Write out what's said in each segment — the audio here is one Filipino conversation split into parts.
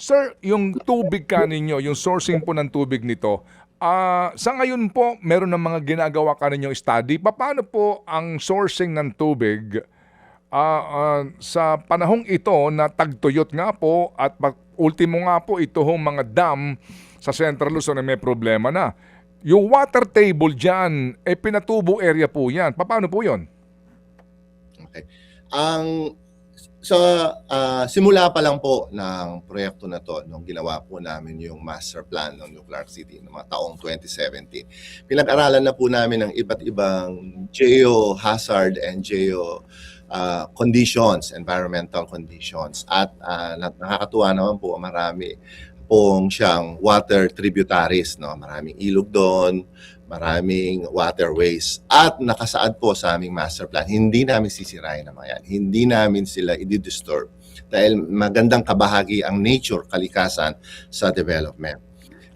Sir, yung tubig ka ninyo, yung sourcing po ng tubig nito, sa ngayon po, meron ng mga ginagawa ka ninyong study. Paano po ang sourcing ng tubig sa panahong ito na tagtuyot nga po at ultimo nga po ito hong mga dam sa Central Luzon na may problema na. Yung water table dyan, pinatubo area po yan. Paano po yon? Okay. Sa simula pa lang po ng proyekto na to, nung ginawa po namin yung master plan ng Nuclear City noong mga taong 2017, pinag-aralan na po namin ng iba't ibang geo-hazard and conditions, environmental conditions. At nakakatuwa naman po, marami pong siyang water tributaries, no? Maraming ilog doon, maraming waterways, at nakasaad po sa aming master plan, hindi namin sisirain naman yan. Hindi namin sila i-disturb dahil magandang kabahagi ang nature, kalikasan sa development.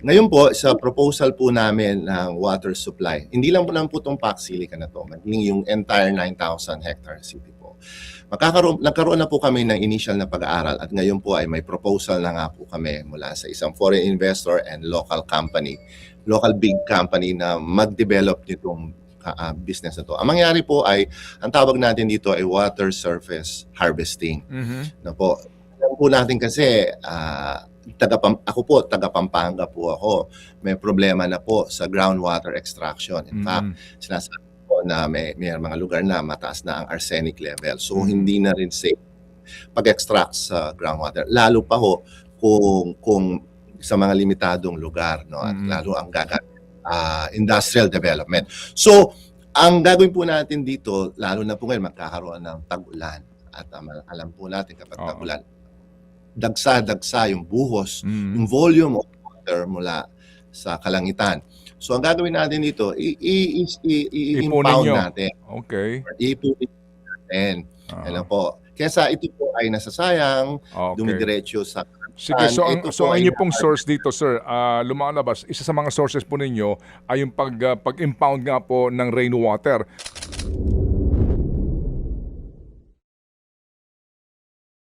Ngayon po, sa proposal po namin ng water supply, hindi lang po itong Pac Silica na to, maging yung entire 9,000 hectare city po. Nagkaroon na po kami ng initial na pag-aaral at ngayon po ay may proposal na nga po kami mula sa isang foreign investor and local big company na mag-develop nitong business na to. Ang mangyari po ay, ang tawag natin dito ay water surface harvesting. Na po, alam po natin kasi, ako po, taga Pampanga po ako. May problema na po sa groundwater extraction. In fact, sinasabi po na may mga lugar na mataas na ang arsenic level. So, hindi na rin safe pag-extract sa groundwater. Lalo pa ho kung sa mga limitadong lugar, no? At lalo ang industrial development. So, ang gagawin po natin dito, lalo na po ngayon magkakaroon ng tag-ulan. At alam po natin kapag tag-ulan, dagsa yung buhos, yung volume of water mula sa kalangitan. So, ang gagawin natin dito, i-impound natin. Okay. Ipunin natin. Alam po. Kesa ito po ay nasasayang, dumidiretso sa... Sige, so ang inyo pong source dito, sir, lumalabas, isa sa mga sources po ninyo ay yung pag-impound nga po ng rainwater.